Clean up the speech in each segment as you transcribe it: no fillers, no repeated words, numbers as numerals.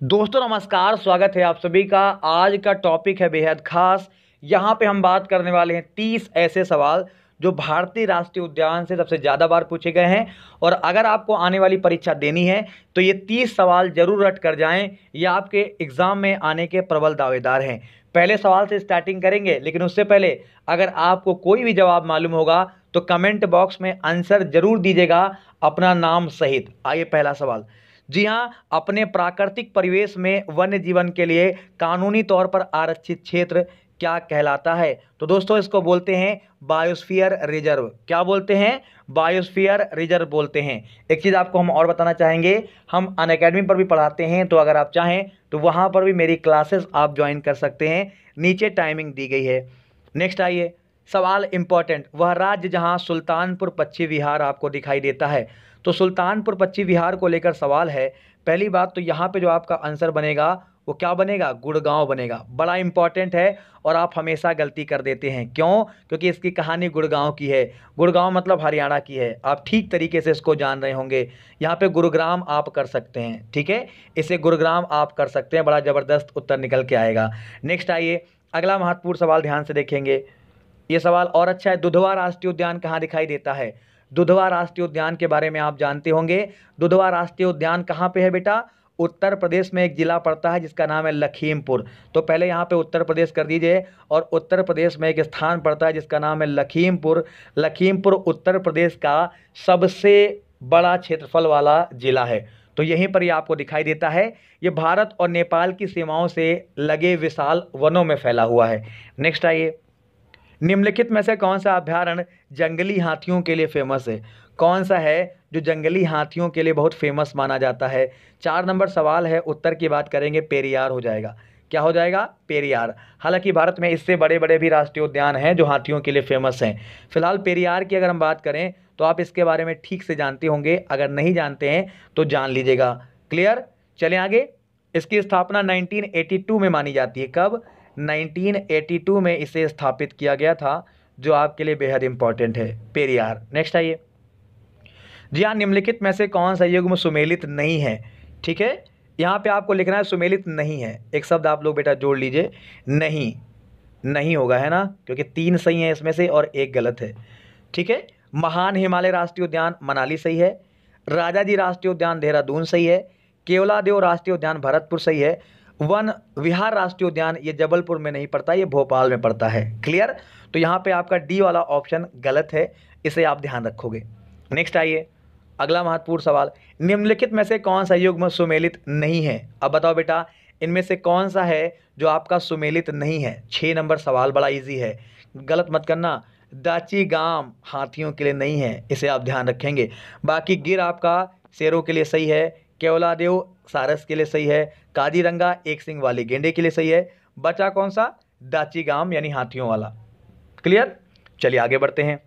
दोस्तों नमस्कार, स्वागत है आप सभी का। आज का टॉपिक है बेहद खास। यहाँ पे हम बात करने वाले हैं 30 ऐसे सवाल जो भारतीय राष्ट्रीय उद्यान से सबसे ज़्यादा बार पूछे गए हैं। और अगर आपको आने वाली परीक्षा देनी है तो ये 30 सवाल जरूर रट कर जाएं, ये आपके एग्ज़ाम में आने के प्रबल दावेदार हैं। पहले सवाल से स्टार्टिंग करेंगे, लेकिन उससे पहले अगर आपको कोई भी जवाब मालूम होगा तो कमेंट बॉक्स में आंसर जरूर दीजिएगा अपना नाम सहित। आइए पहला सवाल। जी हाँ, अपने प्राकृतिक परिवेश में वन्य जीवन के लिए कानूनी तौर पर आरक्षित क्षेत्र क्या कहलाता है? तो दोस्तों इसको बोलते हैं बायोस्फीयर रिजर्व। क्या बोलते हैं? बायोस्फीयर रिजर्व बोलते हैं। एक चीज़ आपको हम और बताना चाहेंगे, हम अनअकैडमी पर भी पढ़ाते हैं, तो अगर आप चाहें तो वहाँ पर भी मेरी क्लासेस आप ज्वाइन कर सकते हैं। नीचे टाइमिंग दी गई है। नेक्स्ट आइए, सवाल इंपॉर्टेंट। वह राज्य जहाँ सुल्तानपुर पक्षी विहार आपको दिखाई देता है। तो सुल्तानपुर पक्षी विहार को लेकर सवाल है। पहली बात तो यहाँ पे जो आपका आंसर बनेगा वो क्या बनेगा? गुड़गांव बनेगा। बड़ा इंपॉर्टेंट है और आप हमेशा गलती कर देते हैं। क्यों? क्योंकि इसकी कहानी गुड़गांव की है। गुड़गांव मतलब हरियाणा की है। आप ठीक तरीके से इसको जान रहे होंगे। यहाँ पे गुरुग्राम आप कर सकते हैं, ठीक है, इसे गुरुग्राम आप कर सकते हैं। बड़ा ज़बरदस्त उत्तर निकल के आएगा। नेक्स्ट आइए, अगला महत्वपूर्ण सवाल ध्यान से देखेंगे। ये सवाल और अच्छा है। दुधवा राष्ट्रीय उद्यान कहाँ दिखाई देता है? दुधवा राष्ट्रीय उद्यान के बारे में आप जानते होंगे। दुधवा राष्ट्रीय उद्यान कहाँ पे है बेटा? उत्तर प्रदेश में एक जिला पड़ता है जिसका नाम है लखीमपुर। तो पहले यहाँ पे उत्तर प्रदेश कर दीजिए। और उत्तर प्रदेश में एक स्थान पड़ता है जिसका नाम है लखीमपुर। लखीमपुर उत्तर प्रदेश का सबसे बड़ा क्षेत्रफल वाला जिला है। तो यहीं पर ये आपको दिखाई देता है। ये भारत और नेपाल की सीमाओं से लगे विशाल वनों में फैला हुआ है। नेक्स्ट आइए, निम्नलिखित में से कौन सा अभयारण्य जंगली हाथियों के लिए फेमस है? कौन सा है जो जंगली हाथियों के लिए बहुत फेमस माना जाता है? 4 नंबर सवाल है, उत्तर की बात करेंगे पेरियार हो जाएगा। क्या हो जाएगा? पेरियार। हालांकि भारत में इससे बड़े बड़े भी राष्ट्रीय उद्यान हैं जो हाथियों के लिए फेमस हैं। फिलहाल पेरियार की अगर हम बात करें तो आप इसके बारे में ठीक से जानते होंगे, अगर नहीं जानते हैं तो जान लीजिएगा। क्लियर? चलें आगे। इसकी स्थापना 1982 में मानी जाती है। कब? 1982 में इसे स्थापित किया गया था, जो आपके लिए बेहद इंपॉर्टेंट है, पेरियार। नेक्स्ट आइए। जी हाँ, निम्नलिखित में से कौन सा युग्म सुमेलित नहीं है? ठीक है, यहाँ पे आपको लिखना है सुमेलित नहीं है। एक शब्द आप लोग बेटा जोड़ लीजिए, नहीं। नहीं होगा, है ना, क्योंकि 3 सही है इसमें से और 1 गलत है। ठीक है, महान हिमालय राष्ट्रीय उद्यान मनाली सही है। राजाजी राष्ट्रीय उद्यान देहरादून सही है। केवलादेव राष्ट्रीय उद्यान भरतपुर सही है। वन विहार राष्ट्रीय उद्यान ये जबलपुर में नहीं पड़ता, ये भोपाल में पड़ता है। क्लियर? तो यहाँ पे आपका डी वाला ऑप्शन गलत है, इसे आप ध्यान रखोगे। नेक्स्ट आइए, अगला महत्वपूर्ण सवाल। निम्नलिखित में से कौन सा युग्म सुमेलित नहीं है? अब बताओ बेटा, इनमें से कौन सा है जो आपका सुमेलित नहीं है? 6 नंबर सवाल बड़ा इजी है, गलत मत करना। दाचीगाम हाथियों के लिए नहीं है, इसे आप ध्यान रखेंगे। बाकी गिर आपका शेरों के लिए सही है। केवलादेव सारस के लिए सही है। काजीरंगा एक सिंग वाली गेंडे के लिए सही है। बचा कौन सा? दाचीगाम यानी हाथियों वाला। क्लियर? चलिए आगे बढ़ते हैं।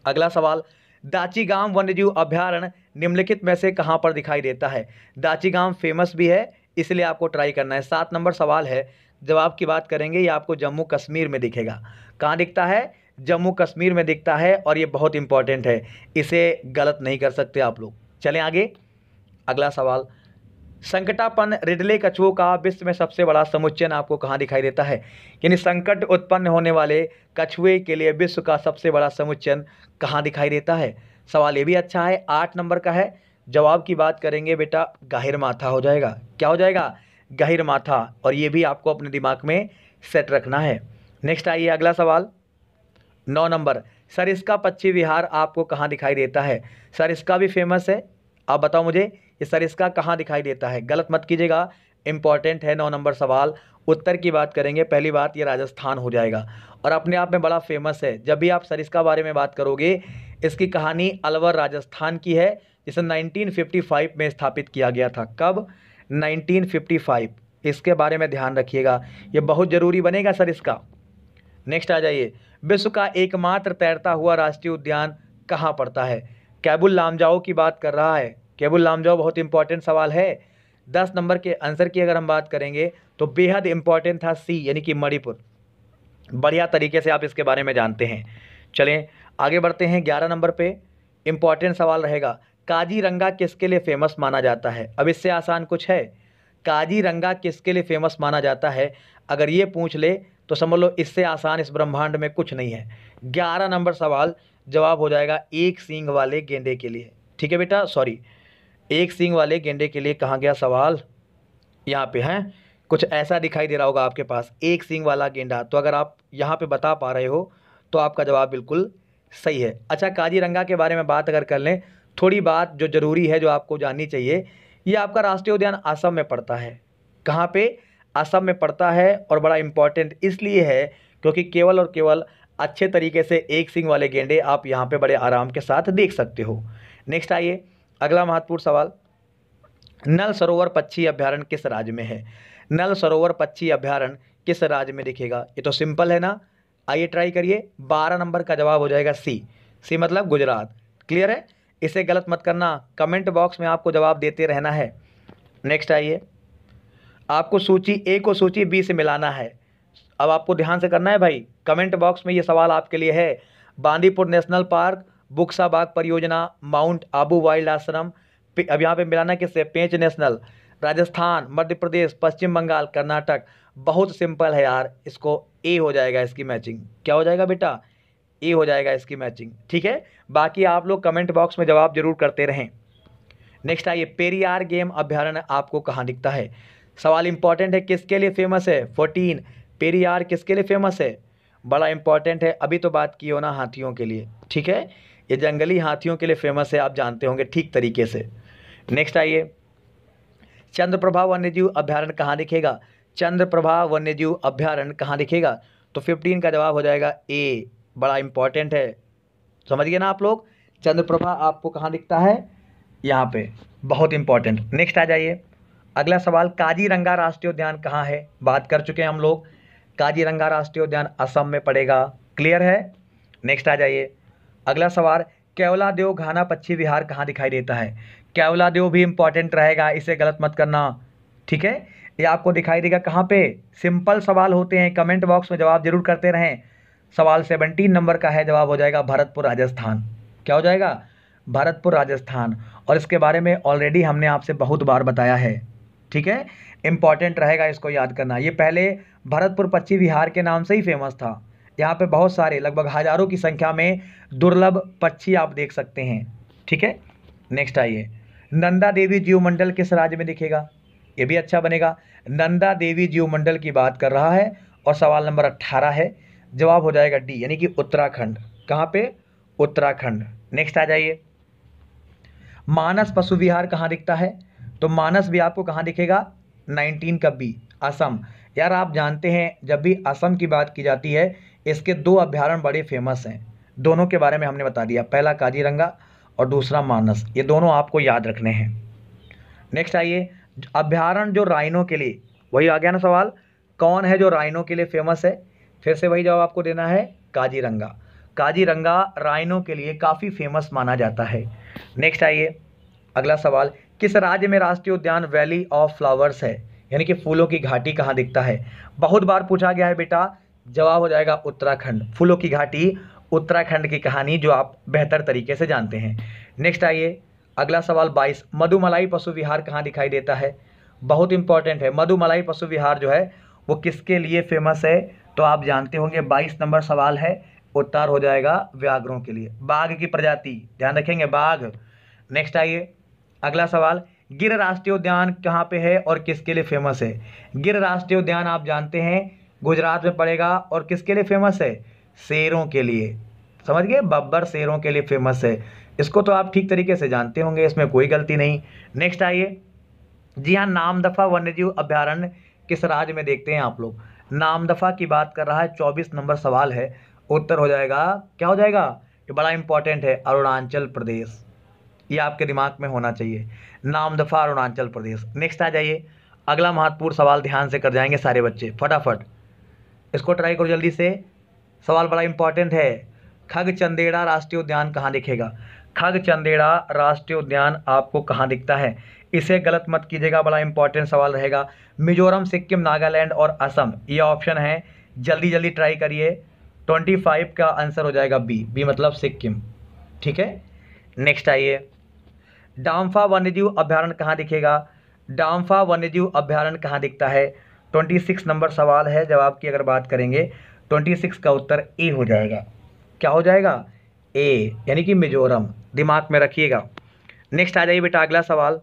अगला सवाल, दाचीगाम वन्यजीव अभयारण्य निम्नलिखित में से कहां पर दिखाई देता है? दाचीगाम फेमस भी है, इसलिए आपको ट्राई करना है। 7 नंबर सवाल है, जवाब की बात करेंगे, ये आपको जम्मू कश्मीर में दिखेगा। कहाँ दिखता है? जम्मू कश्मीर में दिखता है, और ये बहुत इंपॉर्टेंट है, इसे गलत नहीं कर सकते आप लोग। चलें आगे। अगला सवाल, संकटापन्न रिडले कछुओं का विश्व में सबसे बड़ा समुच्चयन आपको कहाँ दिखाई देता है? यानी संकट उत्पन्न होने वाले कछुए के लिए विश्व का सबसे बड़ा समुच्चयन कहाँ दिखाई देता है? सवाल ये भी अच्छा है, 8 नंबर का है। जवाब की बात करेंगे बेटा, गहिरमाथा हो जाएगा। क्या हो जाएगा? गहिरमाथा। और ये भी आपको अपने दिमाग में सेट रखना है। नेक्स्ट आइए, अगला सवाल 9 नंबर, सरिस्का पक्षी विहार आपको कहाँ दिखाई देता है? सरिस्का भी फेमस है, आप बताओ मुझे ये सरिस्का कहाँ दिखाई देता है? गलत मत कीजिएगा, इंपॉर्टेंट है 9 नंबर सवाल। उत्तर की बात करेंगे, पहली बात ये राजस्थान हो जाएगा, और अपने आप में बड़ा फेमस है। जब भी आप सरिस्का बारे में बात करोगे, इसकी कहानी अलवर राजस्थान की है, जिसे 1955 में स्थापित किया गया था। कब? 1955। इसके बारे में ध्यान रखिएगा, ये बहुत ज़रूरी बनेगा सरिस्का। नेक्स्ट आ जाइए, विश्व का एकमात्र तैरता हुआ राष्ट्रीय उद्यान कहाँ पड़ता है? कैबुल लामजाओ की बात कर रहा है। कैबुल लामजाओ बहुत इंपॉर्टेंट सवाल है। 10 नंबर के आंसर की अगर हम बात करेंगे तो बेहद इंपॉर्टेंट था सी, यानी कि मणिपुर। बढ़िया तरीके से आप इसके बारे में जानते हैं। चलें आगे बढ़ते हैं। 11 नंबर पे इंपॉर्टेंट सवाल रहेगा, काजीरंगा किसके लिए फेमस माना जाता है? अब इससे आसान कुछ है? काजीरंगा किसके लिए फेमस माना जाता है? अगर ये पूछ ले तो समझ लो इससे आसान इस ब्रह्मांड में कुछ नहीं है। 11 नंबर सवाल जवाब हो जाएगा एक सींग वाले गेंडे के लिए। ठीक है बेटा, सॉरी, एक सींग वाले गेंडे के लिए कहाँ गया सवाल? यहाँ पे है, कुछ ऐसा दिखाई दे रहा होगा आपके पास, एक सींग वाला गेंडा। तो अगर आप यहाँ पे बता पा रहे हो तो आपका जवाब बिल्कुल सही है। अच्छा, काजीरंगा के बारे में बात अगर कर लें, थोड़ी बात जो ज़रूरी है जो आपको जाननी चाहिए, ये आपका राष्ट्रीय उद्यान असम में पड़ता है। कहाँ पे? असम में पड़ता है। और बड़ा इम्पॉर्टेंट इसलिए है क्योंकि केवल और केवल अच्छे तरीके से एक सींग वाले गेंडे आप यहाँ पे बड़े आराम के साथ देख सकते हो। नेक्स्ट आइए, अगला महत्वपूर्ण सवाल, नल सरोवर पक्षी अभ्यारण्य किस राज्य में है? नल सरोवर पक्षी अभ्यारण्य किस राज्य में दिखेगा? ये तो सिंपल है ना, आइए ट्राई करिए। 12 नंबर का जवाब हो जाएगा सी। सी मतलब गुजरात। क्लियर है? इसे गलत मत करना, कमेंट बॉक्स में आपको जवाब देते रहना है। नेक्स्ट आइए, आपको सूची ए को सूची बी से मिलाना है। अब आपको ध्यान से करना है भाई, कमेंट बॉक्स में ये सवाल आपके लिए है। बांदीपुर नेशनल पार्क, बुक्सा बाग परियोजना, माउंट आबू वाइल्ड आश्रम, अब यहाँ पे मिलाना किससे? पेंच नेशनल, राजस्थान, मध्य प्रदेश, पश्चिम बंगाल, कर्नाटक। बहुत सिंपल है यार, इसको ए हो जाएगा इसकी मैचिंग। क्या हो जाएगा बेटा? ए हो जाएगा इसकी मैचिंग। ठीक है, बाकी आप लोग कमेंट बॉक्स में जवाब जरूर करते रहें। नेक्स्ट आइए, पेरियार गेम अभ्यारण्य आपको कहाँ दिखता है? सवाल इंपॉर्टेंट है, किसके लिए फेमस है? 14, पेरियार किसके लिए फेमस है? बड़ा इंपॉर्टेंट है। अभी तो बात की हो ना हाथियों के लिए, ठीक है, ये जंगली हाथियों के लिए फेमस है, आप जानते होंगे ठीक तरीके से। नेक्स्ट आइए, चंद्रप्रभा वन्यजीव अभ्यारण्य कहाँ दिखेगा? चंद्रप्रभा वन्यजीव अभ्यारण्य कहाँ दिखेगा? तो 15 का जवाब हो जाएगा ए। बड़ा इंपॉर्टेंट है, समझ गए ना आप लोग? चंद्रप्रभा आपको कहाँ दिखता है? यहाँ पे, बहुत इंपॉर्टेंट। नेक्स्ट आ जाइए, अगला सवाल, काजीरंगा राष्ट्रीय उद्यान कहाँ है? बात कर चुके हैं हम लोग, काजीरंगा राष्ट्रीय उद्यान असम में पड़ेगा। क्लियर है? नेक्स्ट आ जाइए, अगला सवाल, केवलादेव घाना पक्षी विहार कहाँ दिखाई देता है? केवलादेव भी इंपॉर्टेंट रहेगा, इसे गलत मत करना। ठीक है, ये आपको दिखाई देगा कहाँ पे? सिंपल सवाल होते हैं, कमेंट बॉक्स में जवाब जरूर करते रहें। सवाल 17 नंबर का है, जवाब हो जाएगा भरतपुर राजस्थान। क्या हो जाएगा? भरतपुर राजस्थान। और इसके बारे में ऑलरेडी हमने आपसे बहुत बार बताया है। ठीक है, इंपॉर्टेंट रहेगा, इसको याद करना। ये पहले भरतपुर पक्षी विहार के नाम से ही फेमस था। यहाँ पे बहुत सारे, लगभग हजारों की संख्या में दुर्लभ पक्षी आप देख सकते हैं। ठीक है, नेक्स्ट आइए, नंदा देवी जीव मंडल किस राज्य में दिखेगा? ये भी अच्छा बनेगा। नंदा देवी जीव मंडल की बात कर रहा है और सवाल नंबर 18 है, जवाब हो जाएगा डी, यानी कि उत्तराखंड। कहाँ पे? उत्तराखंड। नेक्स्ट आ जाइए, मानस पशु विहार कहाँ दिखता है? तो मानस भी आपको कहाँ दिखेगा? 19 का बी, असम। यार आप जानते हैं, जब भी असम की बात की जाती है, इसके 2 अभ्यारण्य बड़े फेमस हैं। दोनों के बारे में हमने बता दिया, पहला काजीरंगा और दूसरा मानस। ये दोनों आपको याद रखने हैं। नेक्स्ट आइए, अभ्यारण्य जो राइनो के लिए, वही आ गया ना सवाल, कौन है जो राइनो के लिए फेमस है? फिर से वही जवाब आपको देना है, काजीरंगा। काजीरंगा राइनो के लिए काफ़ी फेमस माना जाता है। नेक्स्ट आइए, अगला सवाल, किस राज्य में राष्ट्रीय उद्यान वैली ऑफ फ्लावर्स है? यानी कि फूलों की घाटी कहाँ दिखता है? बहुत बार पूछा गया है बेटा, जवाब हो जाएगा उत्तराखंड। फूलों की घाटी उत्तराखंड की कहानी जो आप बेहतर तरीके से जानते हैं। नेक्स्ट आइए, अगला सवाल 22, मधुमलाई पशु विहार कहाँ दिखाई देता है? बहुत इंपॉर्टेंट है, मधुमलाई पशु विहार जो है वो किसके लिए फेमस है? तो आप जानते होंगे, 22 नंबर सवाल है, उत्तर हो जाएगा व्याघ्रों के लिए, बाघ की प्रजाति, ध्यान रखेंगे, बाघ। नेक्स्ट आइए, अगला सवाल, गिर राष्ट्रीय उद्यान कहाँ पे है और किसके लिए फेमस है? गिर राष्ट्रीय उद्यान आप जानते हैं गुजरात में पड़ेगा और किसके लिए फेमस है? शेरों के लिए। समझ गए, बब्बर शेरों के लिए फेमस है। इसको तो आप ठीक तरीके से जानते होंगे, इसमें कोई गलती नहीं। नेक्स्ट आइए, जी हाँ, नामदफा वन्यजीव अभ्यारण्य किस राज्य में देखते हैं आप लोग? नामदफा की बात कर रहा है, 24 नंबर सवाल है, उत्तर हो जाएगा, क्या हो जाएगा? ये बड़ा इंपॉर्टेंट है, अरुणाचल प्रदेश। ये आपके दिमाग में होना चाहिए, नामदफा अरुणाचल प्रदेश। नेक्स्ट आ जाइए, अगला महत्वपूर्ण सवाल ध्यान से कर जाएंगे सारे बच्चे, फटाफट इसको ट्राई करो जल्दी से। सवाल बड़ा इंपॉर्टेंट है, खगचंदेड़ा राष्ट्रीय उद्यान कहाँ दिखेगा? खगचंदेड़ा राष्ट्रीय उद्यान आपको कहाँ दिखता है? इसे गलत मत कीजिएगा, बड़ा इंपॉर्टेंट सवाल रहेगा। मिजोरम, सिक्किम, नागालैंड और असम, ये ऑप्शन है, जल्दी जल्दी ट्राई करिए। 25 का आंसर हो जाएगा बी, बी मतलब सिक्किम। ठीक है, नेक्स्ट आइए, डाम्फा वन्यजीव अभ्यारण्य कहाँ दिखेगा? डांफा वन्यजीव अभ्यारण्य कहाँ दिखता है? 26 नंबर सवाल है। जवाब की अगर बात करेंगे 26 का उत्तर ए हो जाएगा। क्या हो जाएगा? ए, यानी कि मिजोरम। दिमाग में रखिएगा। नेक्स्ट आ जाइए बेटा अगला सवाल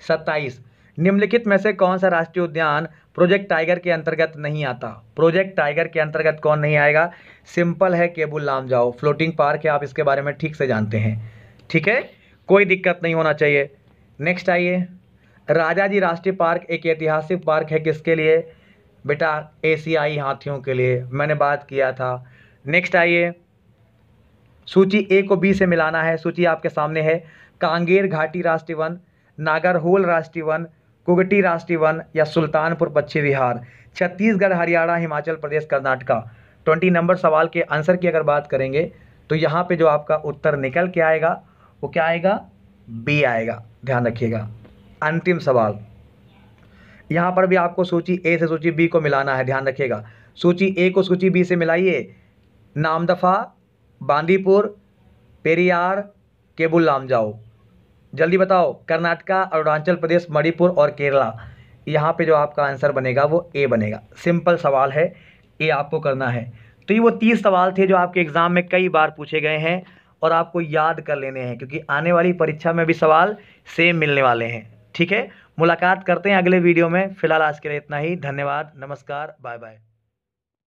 27। निम्नलिखित में से कौन सा राष्ट्रीय उद्यान प्रोजेक्ट टाइगर के अंतर्गत नहीं आता? प्रोजेक्ट टाइगर के अंतर्गत कौन नहीं आएगा? सिंपल है, केबुल लामजाओ फ्लोटिंग पार्क है, आप इसके बारे में ठीक से जानते हैं। ठीक है, कोई दिक्कत नहीं होना चाहिए। नेक्स्ट आइए, राजाजी राष्ट्रीय पार्क एक ऐतिहासिक पार्क है, किसके लिए? बेटा एशियाई हाथियों के लिए, मैंने बात किया था। नेक्स्ट आइए, सूची ए को बी से मिलाना है। सूची आपके सामने है। कांगेर घाटी राष्ट्रीय वन, नागरहोल राष्ट्रीय वन, कुगटी राष्ट्रीय वन या सुल्तानपुर पक्षी विहार। छत्तीसगढ़, हरियाणा, हिमाचल प्रदेश, कर्नाटका। 20 नंबर सवाल के आंसर की अगर बात करेंगे तो यहाँ पे जो आपका उत्तर निकल के आएगा वो क्या आएगा? बी आएगा। ध्यान रखिएगा। अंतिम सवाल, यहाँ पर भी आपको सूची ए से सूची बी को मिलाना है। ध्यान रखिएगा, सूची ए को सूची बी से मिलाइए। नामदफा, बांदीपुर, पेरियार, केबुल लामजाओ। जल्दी बताओ, कर्नाटका, अरुणाचल प्रदेश, मणिपुर और केरला। यहाँ पे जो आपका आंसर बनेगा वो ए बनेगा। सिंपल सवाल है, ए आपको करना है। तो ये वो 30 सवाल थे जो आपके एग्जाम में कई बार पूछे गए हैं और आपको याद कर लेने हैं, क्योंकि आने वाली परीक्षा में भी सवाल सेम मिलने वाले हैं। ठीक है, मुलाकात करते हैं अगले वीडियो में। फिलहाल आज के लिए इतना ही। धन्यवाद, नमस्कार, बाय बाय।